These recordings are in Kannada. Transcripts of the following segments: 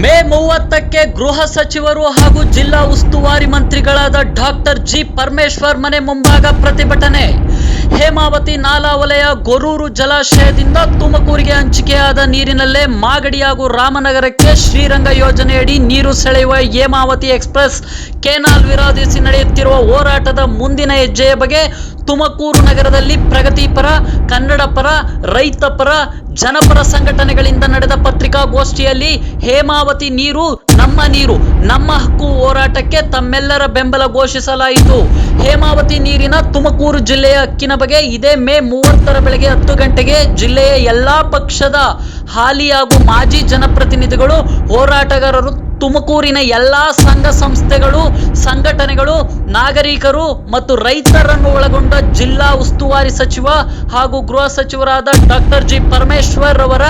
ಮೇ 30ಕ್ಕೆ ಗೃಹ ಸಚಿವರು ಹಾಗೂ ಜಿಲ್ಲಾ ಉಸ್ತುವಾರಿ ಮಂತ್ರಿಗಳಾದ ಡಾಕ್ಟರ್ ಜಿ ಪರಮೇಶ್ವರ್ ಮನೆ ಮುಂಭಾಗ ಪ್ರತಿಭಟನೆ. ಹೇಮಾವತಿ ನಾಲಾ ವಲಯ ಗೊರೂರು ಜಲಾಶಯದಿಂದ ತುಮಕೂರಿಗೆ ಹಂಚಿಕೆಯಾದ ನೀರಿನಲ್ಲೇ ಮಾಗಡಿ ಹಾಗೂ ರಾಮನಗರಕ್ಕೆ ಶ್ರೀರಂಗ ಯೋಜನೆಯಡಿ ನೀರು ಸೆಳೆಯುವ ಹೇಮಾವತಿ ಎಕ್ಸ್ಪ್ರೆಸ್ ಕೆನಾಲ್ ವಿರೋಧಿಸಿ ನಡೆಯುತ್ತಿರುವ ಹೋರಾಟದ ಮುಂದಿನ ಹೆಜ್ಜೆಯ ಬಗ್ಗೆ ತುಮಕೂರು ನಗರದಲ್ಲಿ ಪ್ರಗತಿಪರ, ಕನ್ನಡ ಪರ, ರೈತ ಪರ, ಜನಪರ ಸಂಘಟನೆಗಳಿಂದ ನಡೆದ ಪತ್ರಿಕಾಗೋಷ್ಠಿಯಲ್ಲಿ ಹೇಮಾವತಿ ನೀರು ನಮ್ಮ ನೀರು, ನಮ್ಮ ಹಕ್ಕು ಹೋರಾಟಕ್ಕೆ ತಮ್ಮೆಲ್ಲರ ಬೆಂಬಲ ಘೋಷಿಸಲಾಯಿತು. ಹೇಮಾವತಿ ನೀರಿನ ತುಮಕೂರು ಜಿಲ್ಲೆಯ ಹಕ್ಕಿನ ಬಗ್ಗೆ ಇದೇ ಮೇ 30ರ ಬೆಳಗ್ಗೆ 10 ಗಂಟೆಗೆ ಜಿಲ್ಲೆಯ ಎಲ್ಲಾ ಪಕ್ಷದ ಹಾಲಿ ಹಾಗೂ ಮಾಜಿ ಜನಪ್ರತಿನಿಧಿಗಳು, ಹೋರಾಟಗಾರರು, ತುಮಕೂರಿನ ಎಲ್ಲಾ ಸಂಘ ಸಂಸ್ಥೆಗಳು, ಸಂಘಟನೆಗಳು, ನಾಗರಿಕರು ಮತ್ತು ರೈತರನ್ನು ಒಳಗೊಂಡ ಜಿಲ್ಲಾ ಉಸ್ತುವಾರಿ ಸಚಿವ ಹಾಗೂ ಗೃಹ ಸಚಿವರಾದ ಡಾಕ್ಟರ್ ಜಿ ಪರಮೇಶ್ವರ್ ಅವರ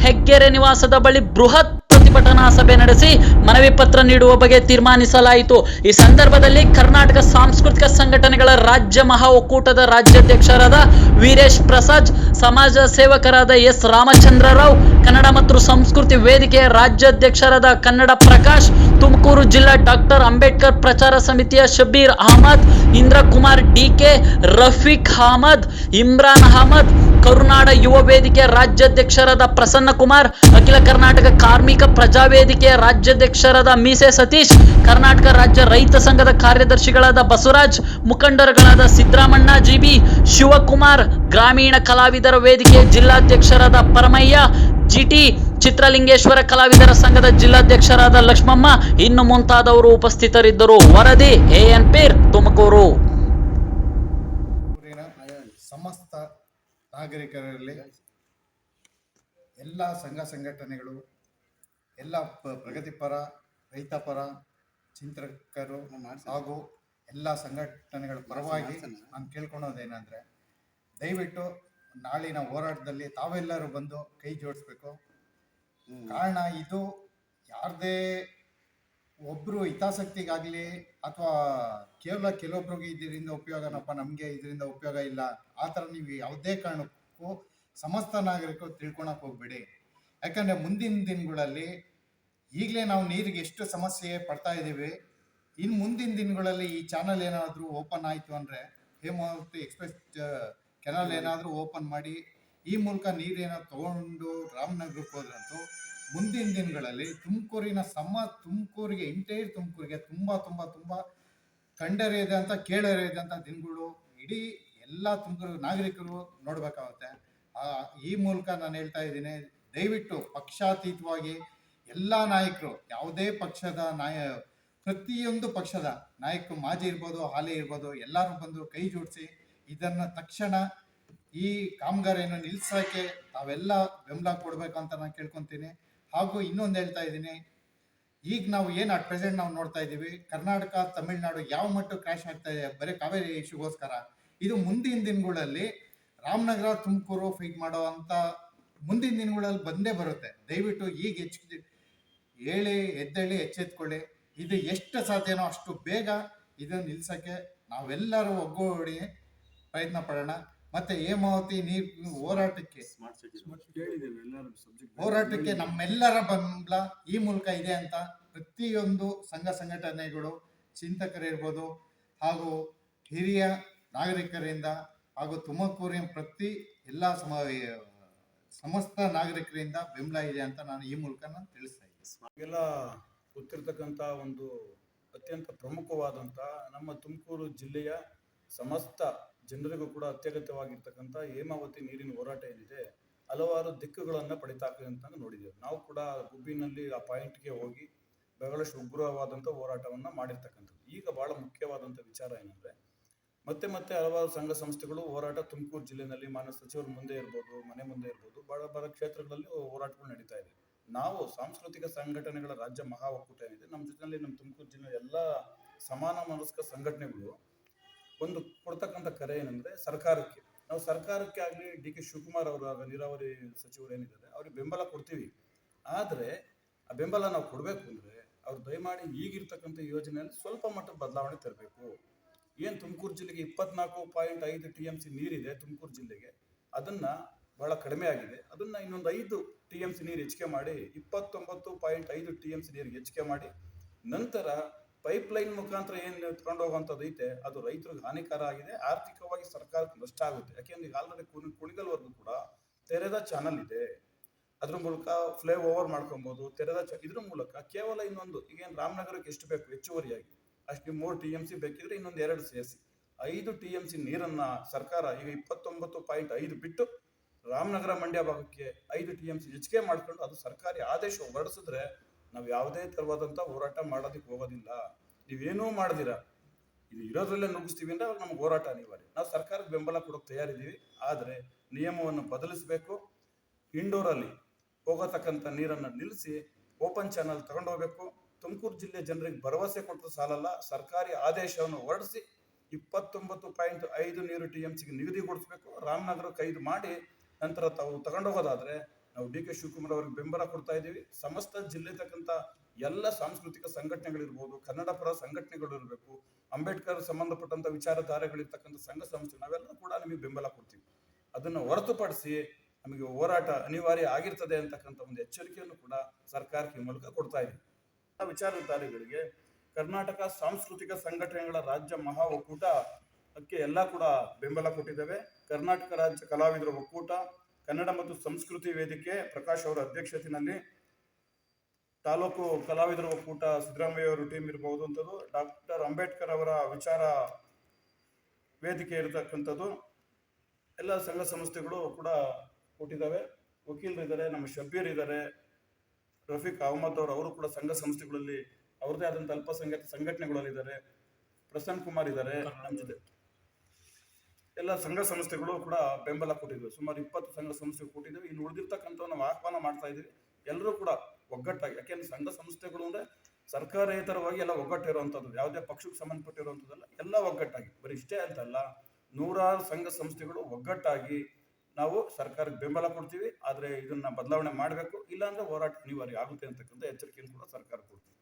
ಹೆಗ್ಗೆರೆ ನಿವಾಸದ ಬಳಿ ಬೃಹತ್ ಪ್ರತಿಭಟನಾ ಸಭೆ ನಡೆಸಿ ಮನವಿ ಪತ್ರ ನೀಡುವ ಬಗ್ಗೆ ತೀರ್ಮಾನಿಸಲಾಯಿತು. ಈ ಸಂದರ್ಭದಲ್ಲಿ ಕರ್ನಾಟಕ ಸಾಂಸ್ಕೃತಿಕ ಸಂಘಟನೆಗಳ ರಾಜ್ಯ ಮಹಾ ಒಕ್ಕೂಟದ ರಾಜ್ಯಾಧ್ಯಕ್ಷರಾದ ವೀರೇಶ್ ಪ್ರಸಾದ್, ಸಮಾಜ ಸೇವಕರಾದ ಎಸ್ ರಾಮಚಂದ್ರ ರಾವ್, ಕನ್ನಡ ಮತ್ತು ಸಂಸ್ಕೃತಿ ವೇದಿಕೆಯ ರಾಜ್ಯಾಧ್ಯಕ್ಷರಾದ ಕನ್ನಡ ಪ್ರಕಾಶ್, ತುಮಕೂರು ಜಿಲ್ಲಾ ಡಾಕ್ಟರ್ ಅಂಬೇಡ್ಕರ್ ಪ್ರಚಾರ ಸಮಿತಿಯ ಶಬೀರ್ ಅಹಮದ್, ಇಂದ್ರಕುಮಾರ್ ಡಿಕೆ, ರಫೀಕ್ ಅಹಮದ್, ಇಮ್ರಾನ್ ಅಹಮದ್, ಕರುನಾಡ ಯುವ ವೇದಿಕೆ ರಾಜ್ಯಾಧ್ಯಕ್ಷರಾದ ಪ್ರಸನ್ನ ಕುಮಾರ್, ಅಖಿಲ ಕರ್ನಾಟಕ ಕಾರ್ಮಿಕ ಪ್ರಜಾವೇದಿಕೆಯ ರಾಜ್ಯಾಧ್ಯಕ್ಷರಾದ ಮೀಸೆ ಸತೀಶ್, ಕರ್ನಾಟಕ ರಾಜ್ಯ ರೈತ ಸಂಘದ ಕಾರ್ಯದರ್ಶಿಗಳಾದ ಬಸವರಾಜ್, ಮುಖಂಡರುಗಳಾದ ಸಿದ್ದರಾಮಣ್ಣ ಜಿಬಿ, ಶಿವಕುಮಾರ್, ಗ್ರಾಮೀಣ ಕಲಾವಿದರ ವೇದಿಕೆಯ ಜಿಲ್ಲಾಧ್ಯಕ್ಷರಾದ ಪರಮಯ್ಯ ಜಿಟಿ, ಚಿತ್ರಲಿಂಗೇಶ್ವರ ಕಲಾವಿದರ ಸಂಘದ ಜಿಲ್ಲಾಧ್ಯಕ್ಷರಾದ ಲಕ್ಷ್ಮಮ್ಮ ಇನ್ನು ಮುಂತಾದವರು ಉಪಸ್ಥಿತರಿದ್ದರು. ವರದಿ ಎಎನ್ ಪೀರ್, ತುಮಕೂರು. ಸಮಸ್ತ ನಾಗರಿಕರಲ್ಲಿ ಎಲ್ಲ ಸಂಘ ಸಂಘಟನೆಗಳು, ಎಲ್ಲ ಪ್ರಗತಿಪರ, ರೈತಪರ ಚಿಂತಕರು ಹಾಗೂ ಎಲ್ಲ ಸಂಘಟನೆಗಳ ಪರವಾಗಿ ನಾನು ಕೇಳ್ಕೊಳೋದೇನೆಂದರೆ, ದಯವಿಟ್ಟು ನಾಳಿನ ಹೋರಾಟದಲ್ಲಿ ತಾವೆಲ್ಲರೂ ಬಂದು ಕೈ ಜೋಡಿಸ್ಬೇಕು. ಕಾರಣ ಇದು ಯಾರದೇ ಒಬ್ಬರು ಹಿತಾಸಕ್ತಿಗಾಗಲಿ ಅಥವಾ ಕೇವಲ ಕೆಲವೊಬ್ರಿಗೆ ಇದರಿಂದ ಉಪಯೋಗನಪ್ಪ, ನಮಗೆ ಇದರಿಂದ ಉಪಯೋಗ ಇಲ್ಲ, ಆ ಥರ ನೀವು ಯಾವುದೇ ಕಾರಣಕ್ಕೂ ಸಮಸ್ತ ನಾಗರಿಕರು ತಿಳ್ಕೊಳಕ್ಕೆ ಹೋಗ್ಬೇಡಿ. ಯಾಕಂದರೆ ಮುಂದಿನ ದಿನಗಳಲ್ಲಿ ಈಗಲೇ ನಾವು ನೀರಿಗೆ ಎಷ್ಟು ಸಮಸ್ಯೆ ಪಡ್ತಾ ಇದ್ದೀವಿ, ಇನ್ನು ಮುಂದಿನ ದಿನಗಳಲ್ಲಿ ಈ ಚಾನಲ್ ಏನಾದರೂ ಓಪನ್ ಆಯಿತು ಅಂದರೆ, ಹೇಮಾವತಿ ಎಕ್ಸ್ಪ್ರೆಸ್ ಕೆನಾಲ್ ಏನಾದರೂ ಓಪನ್ ಮಾಡಿ ಈ ಮೂಲಕ ನೀರೇನಾದ್ರು ತೊಗೊಂಡು ರಾಮನಗರಕ್ಕೆ ಹೋದ್ರಂತೂ ಮುಂದಿನ ದಿನಗಳಲ್ಲಿ ತುಮಕೂರಿಗೆ ಎಂಟೈರ್ ತುಮಕೂರಿಗೆ ತುಂಬ ತುಂಬ ತುಂಬ ಕಂಡರಿಯದೆ ಅಂತ ಕೇಳರಿಯದೆ ಅಂತ ದಿನಗಳು ಇಡೀ ಎಲ್ಲ ತುಮಕೂರು ನಾಗರಿಕರು ನೋಡಬೇಕಾಗುತ್ತೆ. ಈ ಮೂಲಕ ನಾನು ಹೇಳ್ತಾ ಇದ್ದೀನಿ, ದಯವಿಟ್ಟು ಪಕ್ಷಾತೀತವಾಗಿ ಎಲ್ಲ ನಾಯಕರು, ಯಾವುದೇ ಪಕ್ಷದ ಪ್ರತಿಯೊಂದು ಪಕ್ಷದ ನಾಯಕರು, ಮಾಜಿ ಇರ್ಬೋದು, ಹಾಲಿ ಇರ್ಬೋದು, ಎಲ್ಲರೂ ಬಂದು ಕೈ ಜೋಡಿಸಿ ಇದನ್ನು ತಕ್ಷಣ ಈ ಕಾಮಗಾರಿಯನ್ನು ನಿಲ್ಲಿಸೋಕ್ಕೆ ತಾವೆಲ್ಲ ಬೆಂಬಲ ಕೊಡಬೇಕು ಅಂತ ನಾನು ಕೇಳ್ಕೊತೀನಿ. ಹಾಗೂ ಇನ್ನೊಂದು ಹೇಳ್ತಾ ಇದ್ದೀನಿ, ಈಗ ನಾವು ಏನು ಅಟ್ ಪ್ರೆಸೆಂಟ್ ನಾವು ನೋಡ್ತಾ ಇದ್ದೀವಿ, ಕರ್ನಾಟಕ ತಮಿಳುನಾಡು ಯಾವ ಮಟ್ಟ ಕ್ರ್ಯಾಶ್ ಆಗ್ತಾ ಇದೆ ಬರೀ ಕಾವೇರಿ ಇಶ್ಯೂಗೋಸ್ಕರ. ಇದು ಮುಂದಿನ ದಿನಗಳಲ್ಲಿ ರಾಮನಗರ ತುಮಕೂರು ಫೈಟ್ ಮಾಡೋ ಅಂತ ಮುಂದಿನ ದಿನಗಳಲ್ಲಿ ಬಂದೇ ಬರುತ್ತೆ. ದಯವಿಟ್ಟು ಈಗ ಎದ್ದೇಳಿ ಎಚ್ಚೆತ್ಕೊಳ್ಳಿ. ಇದು ಎಷ್ಟು ಸಾಧ್ಯನೋ ಅಷ್ಟು ಬೇಗ ಇದನ್ನು ನಿಲ್ಸೋಕ್ಕೆ ನಾವೆಲ್ಲರೂ ಒಗ್ಗೂಡಿ ಪ್ರಯತ್ನ ಪಡೋಣ. ಮತ್ತೆ ಹೇಮಾವತಿ ನೀರು ಹೋರಾಟಕ್ಕೆ ನಮ್ಮೆಲ್ಲರ ಬೆಂಬಲ ಈ ಮೂಲಕ ಇದೆ ಅಂತ ಪ್ರತಿಯೊಂದು ಸಂಘ ಸಂಘಟನೆಗಳು, ಚಿಂತಕರಿರ್ಬೋದು ಹಾಗೂ ಹಿರಿಯ ನಾಗರಿಕರಿಂದ ಹಾಗೂ ತುಮಕೂರಿನ ಪ್ರತಿ ಎಲ್ಲ ಸಮಸ್ತ ನಾಗರಿಕರಿಂದ ಬೆಂಬಲ ಇದೆ ಅಂತ ನಾನು ಈ ಮೂಲಕ ನಾನು ತಿಳಿಸ್ತಾ ಇದ್ದೀನಿ. ಎಲ್ಲ ಗೊತ್ತಿರ್ತಕ್ಕಂಥ ಒಂದು ಅತ್ಯಂತ ಪ್ರಮುಖವಾದಂಥ ನಮ್ಮ ತುಮಕೂರು ಜಿಲ್ಲೆಯ ಸಮಸ್ತ ಜನರಿಗೂ ಕೂಡ ಅತ್ಯಗತ್ಯವಾಗಿರ್ತಕ್ಕಂಥ ಹೇಮಾವತಿ ನೀರಿನ ಹೋರಾಟ ಏನಿದೆ, ಹಲವಾರು ದಿಕ್ಕುಗಳನ್ನು ಪಡಿತಾಕ್ಲಿ ಅಂತ ನೋಡಿದ್ದೇವೆ. ನಾವು ಕೂಡ ಗುಬ್ಬಿನಲ್ಲಿ ಆ ಪಾಯಿಂಟ್ಗೆ ಹೋಗಿ ಬಹಳಷ್ಟು ಉಗ್ರವಾದಂಥ ಹೋರಾಟವನ್ನು ಮಾಡಿರ್ತಕ್ಕಂಥದ್ದು. ಈಗ ಬಹಳ ಮುಖ್ಯವಾದಂಥ ವಿಚಾರ ಏನಂದರೆ, ಮತ್ತೆ ಹಲವಾರು ಸಂಘ ಸಂಸ್ಥೆಗಳು ಹೋರಾಟ ತುಮಕೂರು ಜಿಲ್ಲೆಯಲ್ಲಿ ಮಾನ್ಯ ಸಚಿವರ ಮುಂದೆ ಇರ್ಬೋದು, ಮನೆ ಮುಂದೆ ಇರ್ಬೋದು, ಬಹಳ ಕ್ಷೇತ್ರಗಳಲ್ಲಿ ಹೋರಾಟಗಳು ನಡೀತಾ ಇದೆ. ನಾವು ಸಾಂಸ್ಕೃತಿಕ ಸಂಘಟನೆಗಳ ರಾಜ್ಯ ಮಹಾ ಒಕ್ಕೂಟ ಏನಿದೆ, ನಮ್ಮ ಜೊತೆಯಲ್ಲಿ ನಮ್ಮ ತುಮಕೂರು ಜಿಲ್ಲೆ ಎಲ್ಲ ಸಮಾನ ಮನಸ್ಕ ಸಂಘಟನೆಗಳು ಒಂದು ಕೊಡ್ತಕ್ಕಂಥ ಕರೆ ಏನಂದರೆ, ನಾವು ಸರ್ಕಾರಕ್ಕೆ ಆಗಲಿ ಡಿ ಕೆ ಶಿವಕುಮಾರ್ ಅವರ ನೀರಾವರಿ ಸಚಿವರು ಏನಿದ್ದಾರೆ ಅವ್ರಿಗೆ ಬೆಂಬಲ ಕೊಡ್ತೀವಿ. ಆದರೆ ಆ ಬೆಂಬಲ ನಾವು ಕೊಡಬೇಕು ಅಂದರೆ ಅವ್ರು ದಯಮಾಡಿ ಈಗಿರ್ತಕ್ಕಂಥ ಯೋಜನೆಯಲ್ಲಿ ಸ್ವಲ್ಪ ಮಟ್ಟದ ಬದಲಾವಣೆ ತರಬೇಕು. ಏನು ತುಮಕೂರು ಜಿಲ್ಲೆಗೆ 24.5 TMC ನೀರಿದೆ ತುಮಕೂರು ಜಿಲ್ಲೆಗೆ, ಅದನ್ನು ಬಹಳ ಕಡಿಮೆ ಆಗಿದೆ. ಅದನ್ನು ಇನ್ನೊಂದು 5 TMC ನೀರು ಹೆಚ್ಚಿಗೆ ಮಾಡಿ 29.5 TMC ನೀರಿಗೆ ಹೆಚ್ಚಿಗೆ ಮಾಡಿ ನಂತರ ಪೈಪ್ಲೈನ್ ಮುಖಾಂತರ ಏನು ತಗೊಂಡು ಹೋಗುವಂಥದ್ದು ಐತೆ ಅದು ರೈತರಿಗೆ ಹಾನಿಕರ ಆಗಿದೆ, ಆರ್ಥಿಕವಾಗಿ ಸರ್ಕಾರಕ್ಕೆ ನಷ್ಟ ಆಗುತ್ತೆ. ಯಾಕೆಂದ್ರೆ ಈಗ ಆಲ್ರೆಡಿ ಕುಣಿಗಲ್ವರೆಗೂ ಕೂಡ ತೆರೆದ ಚಾನಲ್ ಇದೆ, ಅದ್ರ ಮೂಲಕ ಫ್ಲೈ ಓವರ್ ಮಾಡ್ಕೊಬಹುದು. ಇದ್ರ ಮೂಲಕ ಕೇವಲ ಇನ್ನೊಂದು ಈಗೇನು ರಾಮನಗರಕ್ಕೆ ಎಷ್ಟು ಬೇಕು ಹೆಚ್ಚುವರಿಯಾಗಿ ಅಷ್ಟು 3 TMC ಬೇಕಿದ್ರೆ ಇನ್ನೊಂದು 2 ಸೇರಿಸಿ 5 TMC ನೀರನ್ನ ಸರ್ಕಾರ ಈಗ 29.5 ಬಿಟ್ಟು ರಾಮನಗರ ಮಂಡ್ಯ ಭಾಗಕ್ಕೆ 5 TMC ಹೆಚ್ಚಿಗೆ ಮಾಡ್ಕೊಂಡು ಅದು ಸರ್ಕಾರಿ ಆದೇಶ ಹೊರಡಿಸಿದ್ರೆ ನಾವು ಯಾವುದೇ ತರವಾದಂತ ಹೋರಾಟ ಮಾಡೋದಕ್ಕೆ ಹೋಗೋದಿಲ್ಲ. ನೀವೇನೂ ಮಾಡ್ದಿರ ಇದು ಇರೋದ್ರಲ್ಲೇ ನುಗ್ಗಿಸ್ತೀವಿ ಅಂದ್ರೆ ಅವಾಗ ನಮ್ಗೆ ಹೋರಾಟ ಅನಿವಾರ್ಯ. ನಾವು ಸರ್ಕಾರಕ್ಕೆ ಬೆಂಬಲ ಕೊಡೋಕೆ ತಯಾರಿದ್ದೀವಿ, ಆದರೆ ನಿಯಮವನ್ನು ಬದಲಿಸಬೇಕು. ಇಂಡೋರಲ್ಲಿ ಹೋಗತಕ್ಕಂಥ ನೀರನ್ನು ನಿಲ್ಲಿಸಿ ಓಪನ್ ಚಾನಲ್ ತಗೊಂಡು ಹೋಗ್ಬೇಕು. ತುಮಕೂರು ಜಿಲ್ಲೆ ಜನರಿಗೆ ಭರವಸೆ ಕೊಟ್ಟರು ಸಾಲಲ್ಲ, ಸರ್ಕಾರಿ ಆದೇಶವನ್ನು ಹೊರಡಿಸಿ 29.5 ನೀರು TMCಗೆ ನಿಗದಿಗೊಳಿಸಬೇಕು. ರಾಮನಗರಕ್ಕೆ 5 ಮಾಡಿ ನಂತರ ತಾವು ತಗೊಂಡೋಗೋದಾದ್ರೆ ನಾವು DK ಶಿವಕುಮಾರ್ ಅವರಿಗೆ ಬೆಂಬಲ ಕೊಡ್ತಾ ಇದ್ದೀವಿ. ಸಮಸ್ತ ಜಿಲ್ಲೆ ತಕ್ಕಂಥ ಎಲ್ಲ ಸಾಂಸ್ಕೃತಿಕ ಸಂಘಟನೆಗಳಿರ್ಬೋದು, ಕನ್ನಡ ಪರ ಸಂಘಟನೆಗಳು ಇರಬೇಕು, ಅಂಬೇಡ್ಕರ್ ಸಂಬಂಧಪಟ್ಟಂತ ವಿಚಾರಧಾರೆಗಳಿರ್ತಕ್ಕಂಥ ಸಂಘ ಸಂಸ್ಥೆ ನಾವೆಲ್ಲರೂ ಕೂಡ ನಿಮಗೆ ಬೆಂಬಲ ಕೊಡ್ತೀವಿ. ಅದನ್ನು ಹೊರತುಪಡಿಸಿ ನಮಗೆ ಹೋರಾಟ ಅನಿವಾರ್ಯ ಆಗಿರ್ತದೆ ಅಂತಕ್ಕಂಥ ಒಂದು ಎಚ್ಚರಿಕೆಯನ್ನು ಕೂಡ ಸರ್ಕಾರಕ್ಕೆ ಈ ಮೂಲಕ ಕೊಡ್ತಾ ಇದ್ದೀವಿ. ವಿಚಾರಧಾರೆಗಳಿಗೆ ಕರ್ನಾಟಕ ಸಾಂಸ್ಕೃತಿಕ ಸಂಘಟನೆಗಳ ರಾಜ್ಯ ಮಹಾ ಒಕ್ಕೂಟಕ್ಕೆ ಎಲ್ಲ ಕೂಡ ಬೆಂಬಲ ಕೊಟ್ಟಿದ್ದೇವೆ. ಕರ್ನಾಟಕ ರಾಜ್ಯ ಕಲಾವಿದರ ಒಕ್ಕೂಟ, ಕನ್ನಡ ಮತ್ತು ಸಂಸ್ಕೃತಿ ವೇದಿಕೆ ಪ್ರಕಾಶ್ ಅವರ ಅಧ್ಯಕ್ಷತೆಯಲ್ಲಿ, ತಾಲೂಕು ಕಲಾವಿದರ ಒಕ್ಕೂಟ ಸಿದ್ದರಾಮಯ್ಯ ಅವರ ಟೀಮ್ ಇರಬಹುದು ಅಂತದ್ದು, ಡಾಕ್ಟರ್ ಅಂಬೇಡ್ಕರ್ ಅವರ ವಿಚಾರ ವೇದಿಕೆ ಇರತಕ್ಕಂಥದ್ದು, ಎಲ್ಲ ಸಂಘ ಸಂಸ್ಥೆಗಳು ಕೂಡ ಕೊಟ್ಟಿದ್ದಾವೆ. ವಕೀಲರಿದ್ದಾರೆ, ನಮ್ಮ ಶಬೀರ್ ಇದ್ದಾರೆ, ರಫೀಕ್ ಅಹಮದ್ ಅವರು ಕೂಡ ಸಂಘ ಸಂಸ್ಥೆಗಳಲ್ಲಿ ಅವ್ರದೇ ಆದಂಥ ಅಲ್ಪಸಂಖ್ಯಾತ ಸಂಘಟನೆಗಳಲ್ಲಿದ್ದಾರೆ, ಪ್ರಸನ್ನ ಕುಮಾರ್ ಇದ್ದಾರೆ ನಮ್ಮ ಜೊತೆ. ಎಲ್ಲ ಸಂಘ ಸಂಸ್ಥೆಗಳು ಕೂಡ ಬೆಂಬಲ ಕೊಟ್ಟಿದ್ವಿ. ಸುಮಾರು 20 ಸಂಘ ಸಂಸ್ಥೆಗಳು ಕೊಟ್ಟಿದ್ದೀವಿ. ಇನ್ನು ಉಳಿದಿರ್ತಕ್ಕಂಥ ನಾವು ಆಹ್ವಾನ ಮಾಡ್ತಾ ಇದ್ದೀವಿ, ಎಲ್ಲರೂ ಕೂಡ ಒಗ್ಗಟ್ಟಾಗಿ. ಯಾಕೆಂದ್ರೆ ಸಂಘ ಸಂಸ್ಥೆಗಳು ಅಂದ್ರೆ ಸರ್ಕಾರೇತರವಾಗಿ ಎಲ್ಲ ಒಗ್ಗಟ್ಟಿರುವಂಥದ್ದು, ಯಾವುದೇ ಪಕ್ಷಕ್ಕೆ ಸಂಬಂಧಪಟ್ಟಿರುವಂಥದ್ದಲ್ಲ, ಎಲ್ಲ ಒಗ್ಗಟ್ಟಾಗಿ. ಬರೀ ಇಷ್ಟೇ ಅಂತಲ್ಲ, 100 ಸಂಘ ಸಂಸ್ಥೆಗಳು ಒಗ್ಗಟ್ಟಾಗಿ ನಾವು ಸರ್ಕಾರಕ್ಕೆ ಬೆಂಬಲ ಕೊಡ್ತೀವಿ. ಆದರೆ ಇದನ್ನ ಬದಲಾವಣೆ ಮಾಡಬೇಕು, ಇಲ್ಲಾಂದ್ರೆ ಹೋರಾಟ ಅನಿವಾರ್ಯ ಆಗುತ್ತೆ ಅಂತಕ್ಕಂಥ ಎಚ್ಚರಿಕೆಯನ್ನು ಕೂಡ ಸರ್ಕಾರ ಕೊಡ್ತೀವಿ.